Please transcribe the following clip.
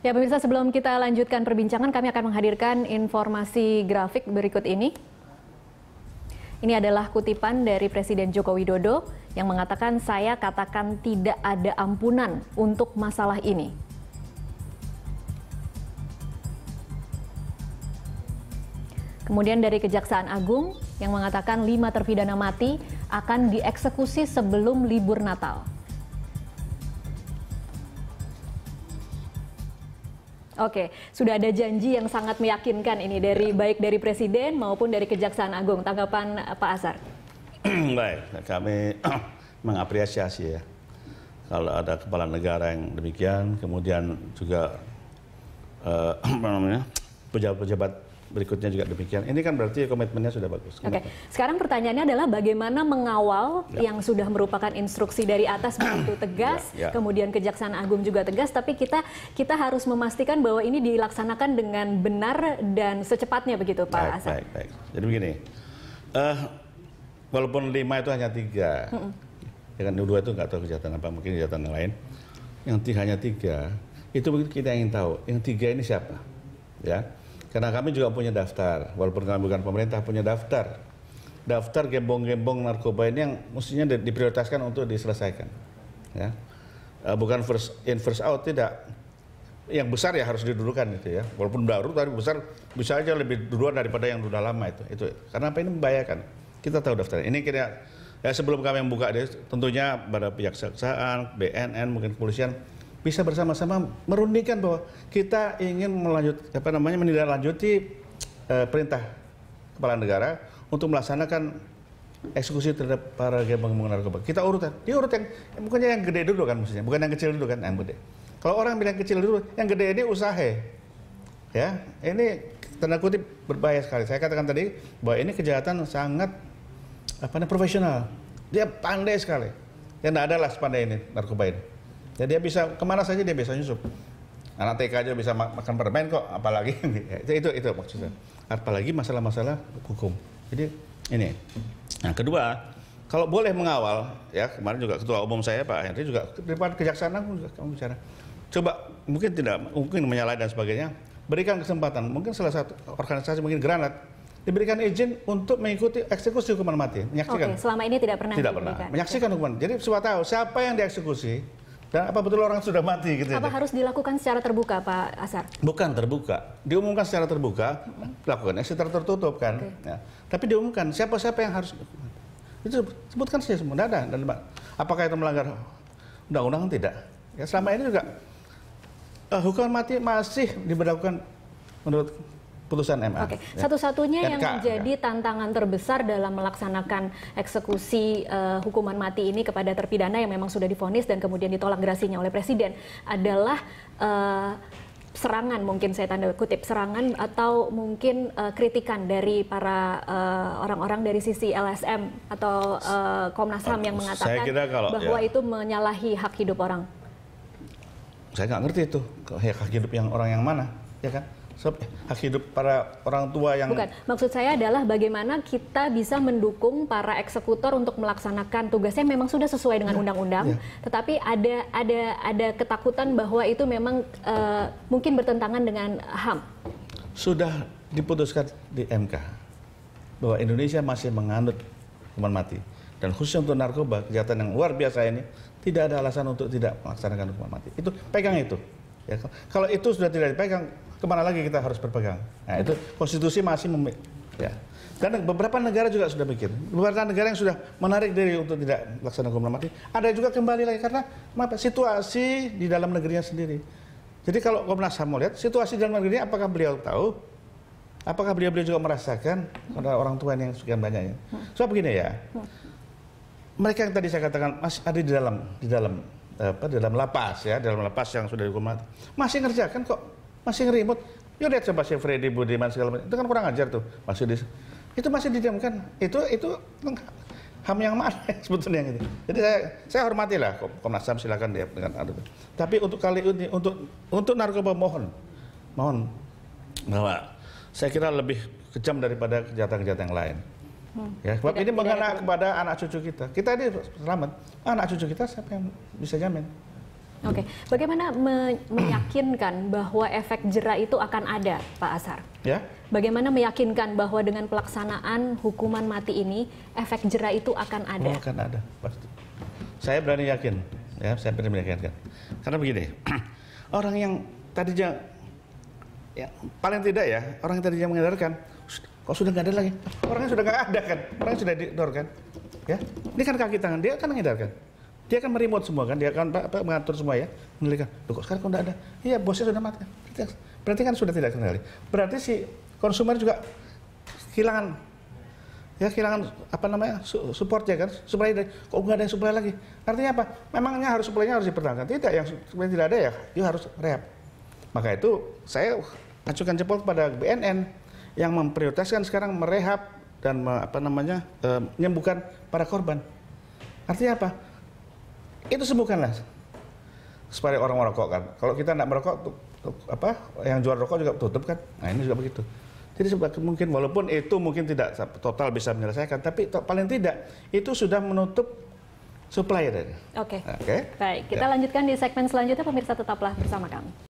Ya pemirsa, sebelum kita lanjutkan perbincangan, kami akan menghadirkan informasi grafik berikut ini. Ini adalah kutipan dari Presiden Joko Widodo yang mengatakan, "Saya katakan tidak ada ampunan untuk masalah ini." Kemudian dari Kejaksaan Agung yang mengatakan 5 terpidana mati akan dieksekusi sebelum libur Natal. Oke, sudah ada janji yang sangat meyakinkan ini dari baik dari Presiden maupun dari Kejaksaan Agung. Tanggapan Pak Azhar? Baik, kami mengapresiasi ya kalau ada kepala negara yang demikian, kemudian juga pejabat-pejabat berikutnya juga demikian. Ini kan berarti komitmennya sudah bagus. Oke, sekarang pertanyaannya adalah bagaimana mengawal yang sudah merupakan instruksi dari atas begitu tegas, kemudian Kejaksaan Agung juga tegas, tapi kita harus memastikan bahwa ini dilaksanakan dengan benar dan secepatnya begitu, Pak Azhar. Baik. Jadi begini, walaupun 5 itu hanya 3, ya kan 2 itu nggak tahu kejahatan apa, mungkin kejahatan yang lain. Yang hanya 3, itu kita ingin tahu, yang 3 ini siapa, ya? Karena kami juga punya daftar, walaupun kami bukan pemerintah, punya daftar gembong-gembong narkoba ini yang mestinya diprioritaskan untuk diselesaikan, ya. Bukan first in first out, tidak. Yang besar ya harus didulukan itu ya, walaupun baru tapi besar bisa aja lebih duluan daripada yang sudah lama itu. Karena apa, ini membahayakan. Kita tahu daftarnya. Ini kita ya sebelum kami membuka tentunya pada pihak kejaksaan, BNN, mungkin kepolisian bisa bersama-sama merundingkan bahwa kita ingin menindaklanjuti perintah kepala negara untuk melaksanakan eksekusi terhadap para gembong narkoba. Kita diurut bukannya yang gede dulu kan, mestinya bukan yang kecil dulu kan, yang gede. Kalau orang bilang kecil dulu, yang gede ini usaha, ya ini tanda kutip berbahaya sekali. Saya katakan tadi bahwa ini kejahatan sangat profesional, dia pandai sekali, ya nggak ada lah sepandai ini narkoba ini. Jadi dia bisa kemana saja dia bisa nyusup. Anak TK aja bisa makan permen kok, apalagi itu maksudnya. Apalagi masalah-masalah hukum. Jadi ini. Nah kedua, kalau boleh mengawal, ya kemarin juga Ketua Umum saya Pak Henry juga di depan Kejaksaan Agung juga kamu bicara. Coba mungkin menyalahi dan sebagainya, berikan kesempatan. Mungkin salah satu organisasi mungkin Granat diberikan izin untuk mengikuti eksekusi hukuman mati, menyaksikan. Oke, selama ini tidak pernah menyaksikan hukuman. Jadi supaya tahu siapa yang dieksekusi. Dan apa betul orang sudah mati gitu. Apa harus dilakukan secara terbuka, Pak Azhar? Bukan terbuka, diumumkan secara terbuka, lakukan secara tertutup kan. Ya. Tapi diumumkan siapa-siapa yang harus. Itu sebutkan saja semua, tidak ada. Apakah itu melanggar undang-undang? Tidak. Ya selama ini juga hukuman mati masih diberlakukan menurut putusan MA. Oke, satu-satunya yang menjadi tantangan terbesar dalam melaksanakan eksekusi hukuman mati ini kepada terpidana yang memang sudah divonis dan kemudian ditolak gerasinya oleh Presiden adalah serangan, mungkin saya tanda kutip serangan atau mungkin kritikan dari para orang-orang dari sisi LSM atau Komnas HAM yang mengatakan bahwa itu menyalahi hak hidup orang. Saya nggak ngerti itu hak hidup yang orang yang mana, ya kan? Hak hidup para orang tua yang... Bukan, maksud saya adalah bagaimana kita bisa mendukung para eksekutor untuk melaksanakan tugasnya memang sudah sesuai dengan undang-undang, tetapi ada ketakutan bahwa itu memang mungkin bertentangan dengan HAM. Sudah diputuskan di MK bahwa Indonesia masih menganut hukuman mati, dan khususnya untuk narkoba, kejahatan yang luar biasa ini, tidak ada alasan untuk tidak melaksanakan hukuman mati. Itu pegang itu. Ya, kalau itu sudah tidak dipegang, kemana lagi kita harus berpegang? Nah, itu konstitusi masih ya. Dan beberapa negara juga sudah bikin. Beberapa negara yang sudah menarik diri untuk tidak melaksanakan hukuman mati. Ada juga kembali lagi karena situasi di dalam negerinya sendiri. Jadi kalau Komnas HAM melihat situasi di dalam negerinya, apakah beliau tahu? Apakah beliau juga merasakan pada orang tua yang sekian banyaknya? Soal begini ya. Mereka yang tadi saya katakan masih ada di dalam lapas ya, dalam lapas yang sudah dihukum mati. Masih ngerjakan kok, masih ngerimut. Yuk lihat coba si Freddy Budiman segala macam. Itu kan kurang ajar tuh, itu masih didiamkan. Itu HAM yang mana sebetulnya gitu. Jadi saya hormatilah Komnas HAM, silakan dia dengan itu. Tapi untuk kali ini untuk narkoba mohon bahwa saya kira lebih kejam daripada kejahatan-kejahatan yang lain. Ya, sebab ini mengena kepada anak cucu kita. Kita ini selamat. Anak cucu kita siapa yang bisa jamin? Oke, bagaimana meyakinkan bahwa efek jera itu akan ada, Pak Ashar? Ya. Bagaimana meyakinkan bahwa dengan pelaksanaan hukuman mati ini, efek jera itu akan ada? Oh, akan ada, pasti. Saya berani yakin, ya, saya berani meyakinkan. Karena begini, orang yang tadinya, ya, paling tidak ya, orang yang tadinya mengedarkan, kok sudah nggak ada lagi? Orangnya sudah nggak ada kan? Orangnya sudah didor kan? Ya, ini kan kaki tangan dia kan mengedarkan. Dia kan meremote semua kan, dia kan mengatur semua ya, mengendalikan. Loh, kok sekarang kok nggak ada? Iya, bosnya sudah mati. Berarti kan sudah tidak kendali. Berarti si konsumen juga kehilangan, ya kehilangan apa namanya support ya kan, supply dari kok nggak ada yang supply lagi. Artinya apa? Memangnya harus supply-nya harus dipertahankan? Tidak, yang supply tidak ada ya, dia harus rehab. Maka itu saya acukan jempol kepada BNN yang memprioritaskan sekarang merehab dan menyembuhkan para korban. Artinya apa? Itu sembuhkanlah supaya orang merokok kan. Kalau kita tidak merokok, yang jual rokok juga tutup kan. Nah ini juga begitu. Jadi mungkin walaupun itu mungkin tidak total bisa menyelesaikan, tapi paling tidak itu sudah menutup supply. Oke. Baik, kita lanjutkan di segmen selanjutnya. Pemirsa tetaplah bersama kami.